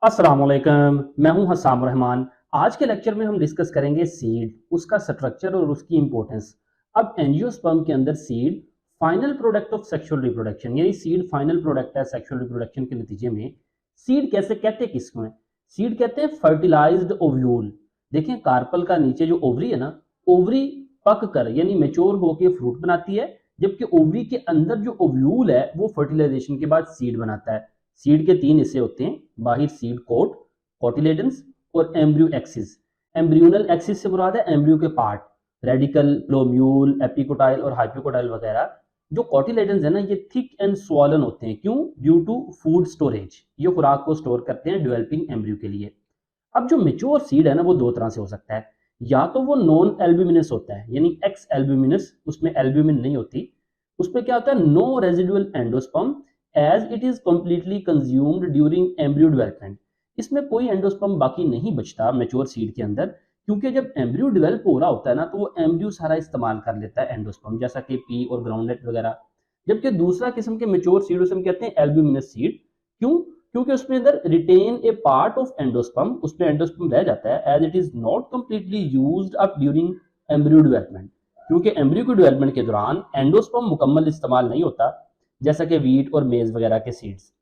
अस्सलाम वालेकुम, मैं हूं हसाम रहमान। आज के लेक्चर में हम डिस्कस करेंगे सीड, उसका स्ट्रक्चर और उसकी इंपॉर्टेंस। अब एंजियोस्पर्म के अंदर seed final product of sexual reproduction, यानी सीड फाइनल प्रोडक्ट है सेक्सुअल रिप्रोडक्शन के नतीजे में। सीड कैसे कहते हैं, किसको है? सीड कहते हैं फर्टिलाइज्ड ओव्यूल। देखें कार्पल का नीचे जो ओवरी है ना, ओवरी पक कर यानी मेच्योर होकर फ्रूट बनाती है, जबकि ओवरी के अंदर जो ओव्यूल है वो फर्टिलाइजेशन के बाद सीड बनाता है। सीड के तीन हिस्से होते हैं, बाहर सीड कोट, कोटिलेडन्स और एम्ब्रियो एक्सिस। एम्ब्रियोनल एक्सिस से मुराद है एम्ब्रियो के पार्ट, रेडिकल, प्लोम्यूल, एपिकोटाइल और हाइपोकोटाइल वगैरह। जो कोटिलेडन्स है ना, ये थिक एंड स्वॉलन होते हैं। क्यों? ड्यू टू फूड स्टोरेज, ये खुराक को स्टोर करते हैं डेवलपिंग एम्ब्रियो के लिए। अब जो मेच्योर सीड है ना, वो दो तरह से हो सकता है। या तो वो नॉन एल्ब्यूमिनस होता है, यानी एक्स एल्ब्यूमिनस, उसमें एल्ब्यूमिन नहीं होती। उसमें क्या होता है? No residual endosperm as it is completely consumed during embryo development. इसमें कोई एंडोस्पर्म बाकी नहीं बचता मेच्योर सीड के अंदर, क्योंकि जब एम्ब्रियो डेवलप हो रहा होता है ना, तो वो एम्ब्रियो सारा इस्तेमाल कर लेता है एंडोस्पर्म, जैसा कि पी और ग्राउंडनट वगैरह। जबकि दूसरा किस्म के मेच्योर सीड उसे हम कहते हैं एल्ब्यूमिनस सीड। क्यों? क्योंकि उसमें अंदर retain a part of endosperm, उसमें एंडोस्पर्म रह जाता है as it is not completely used up during embryo development. क्योंकि एम्ब्रियो के डेवलपमेंट के दौरान एंडोस्पर्म मुकम्मल इस्तेमाल नहीं होता, जैसा कि वीट और मेज वगैरह के सीड्स।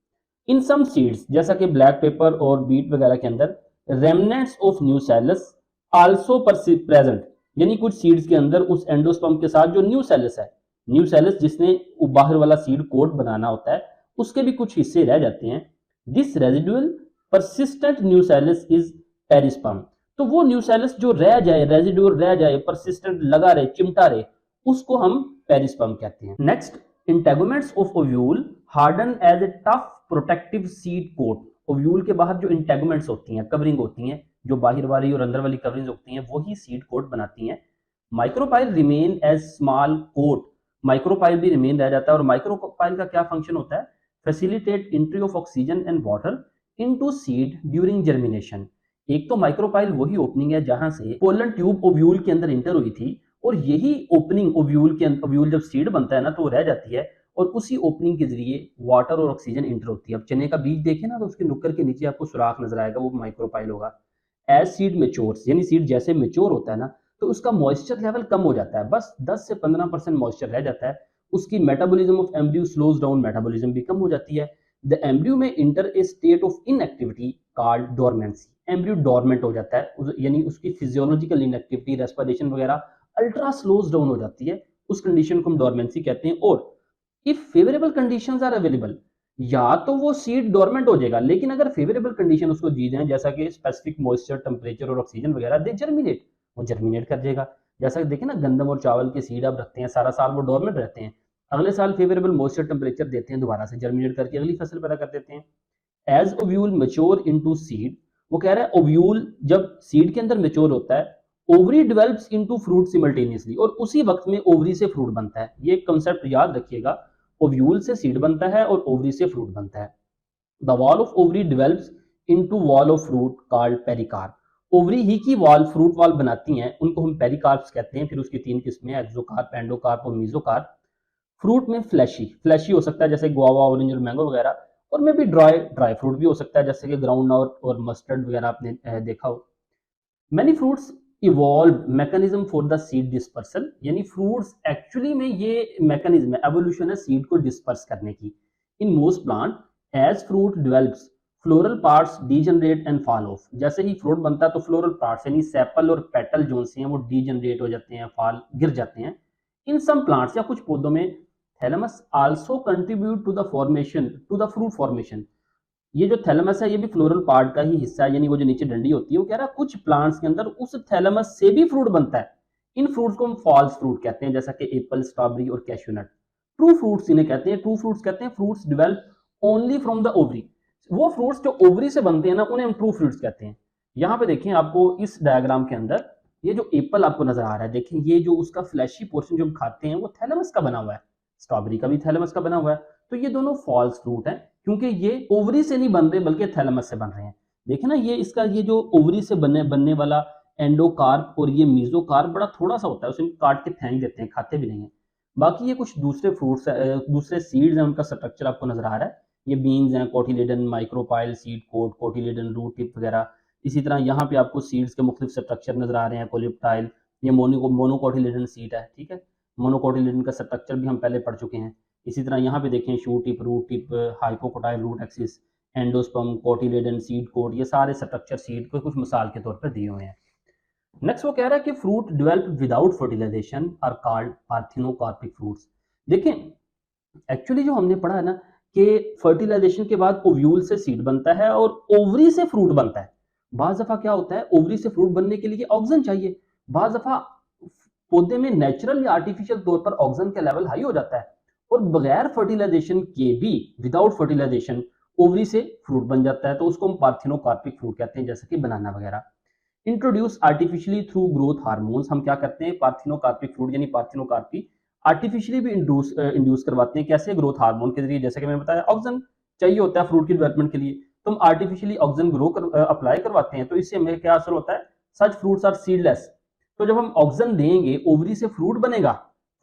इन सम सीड्स जैसा कि ब्लैक पेपर और बीट वगैरह के अंदर remnants of new sales also present, यानी कुछ सीड्स के अंदर उस एंडोस्पर्म के साथ जो न्यू सेल्स है, न्यू सेल्स जिसने बाहर वाला सीड कोट बनाना होता है, उसके भी कुछ हिस्से रह जाते हैं। This residual persistent new sales is perisperm. तो वो न्यू सेल्स जो रह जाए, रेजिडुअल रह जाए, परसिस्टेंट लगा रहे, चिमटा रहे, उसको हम पेरिस्पर्म कहते हैं। Next, integuments of ovule harden as a tough protective seed coat. Ovule के बाहर जो इंटेगुमेंट्स होती हैं, कवरिंग होती हैं, जो बाहर वाली और अंदर वाली कवरिंग होती हैं, वही सीड कोट बनाती हैं। Micropyle remain as small coat, micropyle भी रिमेन रह जाता है। और माइक्रोपाइल का क्या फंक्शन होता है? Facilitate entry of oxygen and water into seed during germination. एक तो माइक्रोपाइल वही ओपनिंग है जहां से पोलन ट्यूब ओव्यूल के अंदर इंटर हुई थी, और यही ओपनिंग ओव्यूल के अंदर, ओव्यूल जब सीड बनता है ना, तो वो रह जाती है, और उसी ओपनिंग के जरिए वाटर और ऑक्सीजन इंटर होती है। अब चने का बीज देखें ना, तो उसके नुक्कर के नीचे आपको सुराख नजर आएगा, वो माइक्रोपाइल होगा। एज सीड मेच्योर्स, यानी सीड जैसे मेच्योर होता है ना, तो उसका मॉइस्चर लेवल कम हो जाता है, बस 10 से 15% मॉइस्चर रह जाता है। उसकी metabolism of embryo slows down, metabolism भी कम हो जाती है। द एम्ब्रियो में enter a state of inactivity called dormancy. Embryo dormant हो जाता है, यानी उसकी फिजियोलॉजिकल इनएक्टिविटी, रेस्पिरेशन वगैरह अल्ट्रा स्लोज डाउन हो जाती है। उस कंडीशन को हम डोरमेंसी कहते हैं। और if favourable conditions are available, या तो वो सीड डोरमेंट हो जाएगा, लेकिन अगर फेवरेबल कंडीशन उसको दी जाए, जैसा कि स्पेसिफिक मॉइस्चर, टेम्परेचर और ऑक्सीजन वगैरह, दे जर्मिनेट, वो जर्मिनेट कर जाएगा। जैसा कि देखें ना, गंदम और चावल के सीड आप रखते हैं, सारा साल वो डोरमेंट रहते हैं, अगले साल फेवरेबल मॉइस्चर टेम्परेचर देते हैं, दोबारा से जर्मिनेट करके अगली फसल पैदा कर देते हैं। As ovule mature into seed, वो कह रहा है ओव्यूल जब सीड के अंदर मेच्योर होता है, ovary develops into fruit simultaneously, और उसी वक्त में ओवरी से फ्रूट बनता है। ये कंसेप्ट याद रखिएगा, ओव्यूल से सीड बनता है और ओवरी से फ्रूट बनता है। The wall of ovary develops into wall of fruit called pericarp. Ovary ही की वॉल फ्रूट वॉल बनाती हैं, उनको हम पेरिकार्प्स कहते हैं। फिर उसकी तीन किस्में, एक्सोकार्प, एंडोकार्प और मीजोकार्प। फ्रूट में फ्लैशी, फ्लैशी हो सकता है जैसे गुआवा, ऑरेंज और मैंगो वगैरह, और में भी ड्राई, ड्राई फ्रूट भी हो सकता है जैसे कि ग्राउंड नट और मस्टर्ड वगैरह आपने देखा हो। Many fruits evolve mechanism for the seed dispersal, यानी फ्रूट्स एक्चुअली में ये मैकेनिज्म है, एवोल्यूशन है सीड को डिस्पर्स करने की। In most plant as fruit develops floral parts degenerate and fall off. जैसे ही फ्रूट बनता है तो फ्लोरल पार्ट्स यानी सेपल और पेटल जो से हैं वो डीजनरेट हो जाते हैं, फॉल, गिर जाते हैं। इन सम प्लांट्स या कुछ पौधों में thalamus also contribute to the formation, to the fruit formation. ये जो थैलेमस है ये भी फ्लोरल पार्ट का ही हिस्सा है, यानी वो जो नीचे डंडी होती है। वो कह रहा है कुछ प्लांट्स के अंदर उस थैलेमस से भी फ्रूट बनता है। इन फ्रूट्स को हम फॉल्स फ्रूट कहते हैं, जैसा कि एप्पल, स्ट्रॉबेरी और कैश्यू नट। ट्रू फ्रूट्स इन्हें कहते हैं। ट्रू फ्रूट्स कहते हैं fruits develop only from the ovary. वो फ्रूट्स जो ओवरी से बनते हैं ना, उन्हें हम ट्रू फ्रूट्स कहते हैं। यहाँ पे देखें, आपको इस डायग्राम के अंदर ये जो एप्पल आपको नजर आ रहा है, देखें ये जो उसका फ्लैशी पोर्शन जो हम खाते हैं वो थैलेमस का बना हुआ है, स्ट्रॉबेरी का भी थैलेमस का बना हुआ है। तो ये दोनों फॉल्स फ्रूट हैं, क्योंकि ये ओवरी से नहीं बन रहे बल्कि थैलेमस से बन रहे हैं। देखें ना, ये इसका ये जो ओवरी से बनने वाला एंडोकार्प और ये मीजोकार्प बड़ा थोड़ा सा होता है, उसे काट के फेंक देते हैं, खाते भी नहीं है। बाकी ये कुछ दूसरे फ्रूट्स, दूसरे सीड्स हैं, उनका स्ट्रक्चर आपको नजर आ रहा है। ये बीन्स हैं, cotyledon, micropyle, seed coat, cotyledon, root tip वगैरह। इसी तरह यहाँ पे आपको सीड्स के मुख्तलिफ स्ट्रक्चर नजर आ रहे हैं, कोलिप्टाइल, ये मोनोकोटिलेडन सीड है, ठीक है। मोनोकोटिलेडन का स्ट्रक्चर भी हम पहले पढ़ चुके हैं। इसी तरह यहाँ पे देखें shoot tip, root tip, hypocotyl root axis, endosperm, cotyledon, seed coat, ये सारे स्ट्रक्चर सीड को कुछ मिसाल के तौर पर दिए हुए हैं। नेक्स्ट वो कह रहा है कि fruit develop without fertilization are called parthenocarpic fruits. देखें एक्चुअली जो हमने पढ़ा है ना कि फर्टिलाइजेशन के बाद ओव्यूल से सीड बनता है और ओवरी से फ्रूट बनता है। बाज दफा क्या होता है, ओवरी से फ्रूट बनने के लिए ऑक्सीजन चाहिए। बाज दफा पौधे में नेचुरल या आर्टिफिशियल तौर पर ऑक्सीजन का लेवल हाई हो जाता है और बगैर फर्टिलाइजेशन के भी, विदाउट फर्टिलाइजेशन, ओवरी से फ्रूट बन जाता है, तो उसको हम पार्थिनोकार्पिक फ्रूट कहते हैं, जैसे कि बनाना वगैरह। Introduce artificially through growth hormones, हम क्या करते हैं, पार्थिनोकार्पिक फ्रूट यानी पार्थिनोकार्पी आर्टिफिशियली भी इंड्यूस करवाते हैं। कैसे? ग्रोथ हार्मोन के जरिए। जैसे कि मैंने बताया ऑक्सीजन चाहिए होता है फ्रूट की डेवलपमेंट के लिए, तो हम आर्टिफिशियली ऑक्सीजन अप्लाई करवाते हैं, तो इससे हमें क्या असर होता है, सच फ्रूट्स आर सीडलेस। तो जब हम ऑक्सीजन देंगे ओवरी से फ्रूट बनेगा।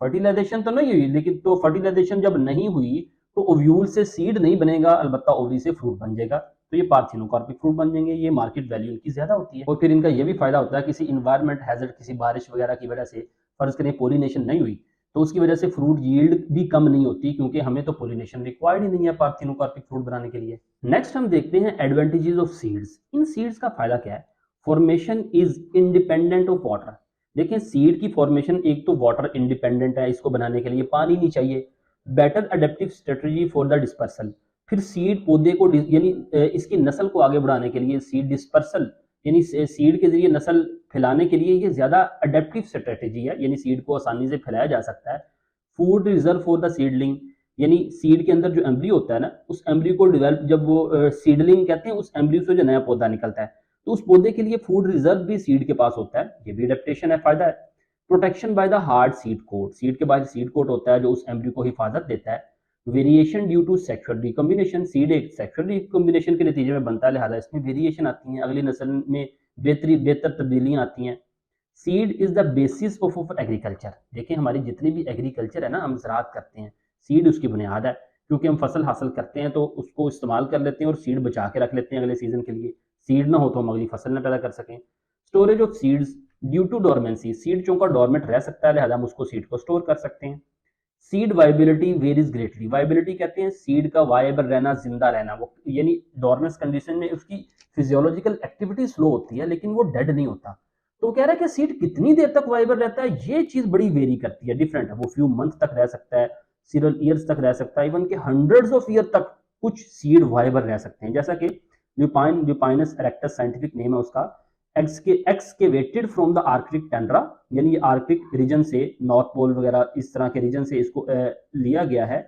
फर्टिलाइजेशन तो नहीं हुई, लेकिन तो फर्टिलाइजेशन जब नहीं हुई तो ओव्यूल से सीड नहीं बनेगा, अलबत्ता ओवरी से फ्रूट बन जाएगा, तो ये पार्थिनोकार्पिक फ्रूट बन जाएंगे। ये मार्केट वैल्यू इनकी ज्यादा होती है और फिर इनका ये भी फायदा होता है, किसी इन्वायरमेंट हैजर्ड, किसी बारिश वगैरह की वजह से फर्ज करें पोलिनेशन नहीं हुई तो उसकी वजह से फ्रूट यील्ड भी कम नहीं होती, क्योंकि हमें तो पोलिनेशन रिक्वायर्ड ही नहीं है पार्थिनोकार्पिक फ्रूट बनाने के लिए। नेक्स्ट हम देखते हैं advantages of seeds. In seeds का फायदा क्या है? Formation is independent of water. देखिए सीड की फॉर्मेशन एक तो वाटर इंडिपेंडेंट है, इसको बनाने के लिए पानी नहीं चाहिए। Better adaptive strategy for the dispersal. फिर सीड पौधे को यानी इसकी नस्ल को आगे बढ़ाने के लिए सीड डिस्पर्सल यानी सीड के जरिए नस्ल फैलाने के लिए ये ज्यादा अडेप्टिव स्ट्रेटेजी है, यानी सीड को आसानी से फैलाया जा सकता है। Food reserve for the seedling, यानी सीड के अंदर जो एम्ब्रियो होता है ना, उस एम्ब्रियो को डेवलप, जब वो सीडलिंग कहते हैं उस एम्ब्रियो से जो नया पौधा निकलता है, तो उस पौधे के लिए फूड रिजर्व भी सीड के पास होता है। ये भी अडेप्टेशन है, फायदा है। Protection by the hard seed coat, seed के बाद सीड कोट होता है जो उस एम्ब्रियो को हिफाजत देता है। Variation due to sexual recombination, seed एक सेक्सुअल रिकॉम्बिनेशन के नतीजे में बनता है, लिहाजा इसमें वेरिएशन आती है, अगली नस्ल में बेहतर तब्दीलियां आती हैं। Seed is the basis of agriculture. देखिए हमारी जितनी भी एग्रीकल्चर है ना, हम ज़राअत करते हैं, सीड उसकी बुनियाद है, क्योंकि हम फसल हासिल करते हैं तो उसको इस्तेमाल कर लेते हैं और सीड बचा के रख लेते हैं अगले सीजन के लिए। सीड ना हो तो हम अगली फसल न पैदा कर सकें। Storage of seeds due to dormancy, seed चूंकि डोरमेंट रह सकता है, लिहाजा हम उसको सीड को स्टोर कर सकते हैं। Seed viability varies greatly, viability कहते हैं सीड का वायबल रहना, जिंदा रहना, वो यानी डोरमेंस कंडीशन में उसकी फिजियोलॉजिकल एक्टिविटी स्लो होती है लेकिन वो डेड नहीं होता। तो कह रहा है कि सीड कितनी देर तक वाइबल रहता है, ये चीज बड़ी वेरी करती है, डिफरेंट है। वो फ्यू मंथ तक रह सकता है, सीरियल ईयर्स तक रह सकता है, इवन के हंड्रेड्स ऑफ ईयर तक कुछ सीड वाइबल रह सकते हैं। जैसा कि ल्यूपाइनस इरेक्टस साइंटिफिक नेम है उसका, excavated from the Arctic Tundra, यानी आर्कटिक रीजन से, नॉर्थ पोल वगैरह इस तरह के रीजन से इसको लिया गया है।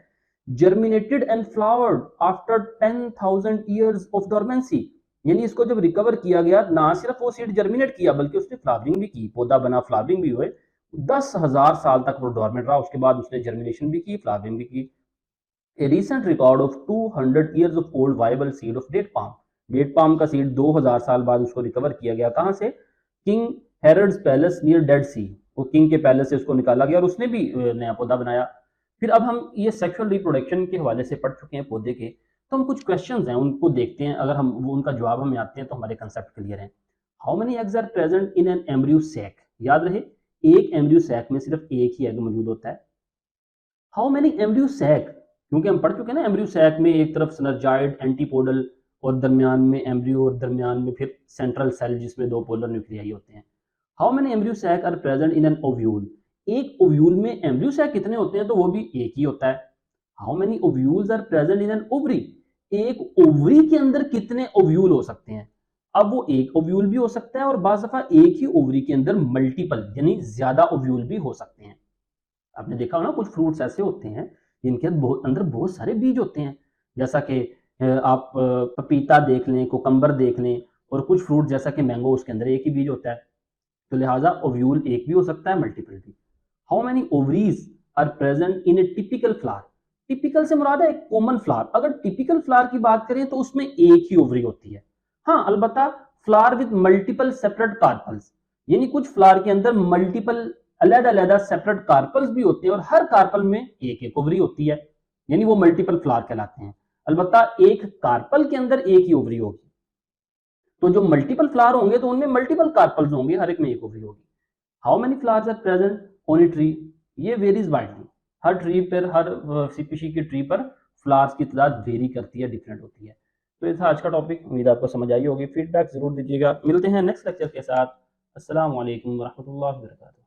Germinated and flowered after 10,000 years of dormancy, यानी इसको जब रिकवर किया गया, ना सिर्फ वो सीड जर्मिनेट किया बल्कि उसने फ्लावरिंग भी की, पौधा बना, फ्लावरिंग भी हुए। 10,000 साल तक वो डोरमेंट रहा, उसके बाद उसने जर्मिनेशन भी की, फ्लावरिंग भी की। A recent record of 200 years of old viable seed of date palm, date palm का सीड 2000 साल बाद उसको रिकवर किया गया। कहां से? King Herod's palace near Dead Sea, वो किंग के पैलेस से उसको निकाला गया और उसने भी नया पौधा बनाया। फिर अब हम ये सेक्सुअल रिप्रोडक्शन के हवाले से पढ़ चुके हैं पौधे के, तो हम कुछ क्वेश्चंस हैं उनको देखते हैं, अगर हम वो उनका जवाब हमें आते हैं तो हमारे कंसेप्ट क्लियर हैं। How many eggs are present in an embryo sac, याद रहे एक एम्ब्रियो सैक में सिर्फ एक ही एग मौजूद होता है। हाउ मेनी एम्ब्रियो सैक, क्योंकि हम पढ़ चुके हैं ना एम्ब्रियो सैक में एक तरफ सिनर्जाइड, एंटीपोडल और दरमियान में एम्ब्रियो और दरमियान में फिर सेंट्रल सेल जिसमें दो पोलर न्यूक्लियाई होते हैं। How many embryo sac are present in an ovule, एक ओव्यूल में एम्ब्रियो सैक कितने होते हैं, तो वो भी एक ही होता है। How many ovules are present in an ovary, एक ओवरी के अंदर कितने ओव्यूल हो सकते हैं। अब वो एक ओव्यूल भी हो सकता है और बाज़ दफा एक ही ओवरी के अंदर मल्टीपल यानी ज्यादा ओव्यूल भी हो सकते हैं। आपने देखा हो ना कुछ फ्रूट्स ऐसे होते हैं जिनके अंदर बहुत सारे बीज होते हैं, जैसा कि आप पपीता देख लें, कोकम्बर देख लें, और कुछ फ्रूट जैसा कि मैंगो, उसके अंदर एक ही बीज होता है, तो लिहाजा ओव्यूल एक भी हो सकता है, मल्टीपल भी। How many ovaries are present in a typical flower, typical से मुराद है एक कॉमन फ्लावर। अगर टिपिकल फ्लावर की बात करें तो उसमें एक ही ओवरी होती है। हाँ अलबत्ता flower with multiple separate carpels, यानी कुछ फ्लावर के अंदर मल्टीपल अलग-अलग सेपरेट कार्पल्स भी होते हैं और हर कार्पल में एक एक ओवरी होती है, यानी वो मल्टीपल फ्लावर कहलाते हैं। अलबत्ता एक कार्पल के अंदर एक ही ओवरी होगी। तो जो मल्टीपल फ्लावर होंगे तो उनमें मल्टीपल कार्पल्स होंगे, हर एक में एक ओवरी होगी। How many flowers are present on a tree, ये वेरीज वाइडली। हर ट्री पर, हर स्पीशीज की ट्री पर फ्लावर्स की तादाद वेरी करती है, डिफरेंट होती है। तो ये था आज का टॉपिक, उम्मीद आपको समझ आई होगी। फीडबैक जरूर दीजिएगा। मिलते हैं नेक्स्ट लेक्चर के साथ। अस्सलाम वालेकुम रहमतुल्लाहि व बरकातहू।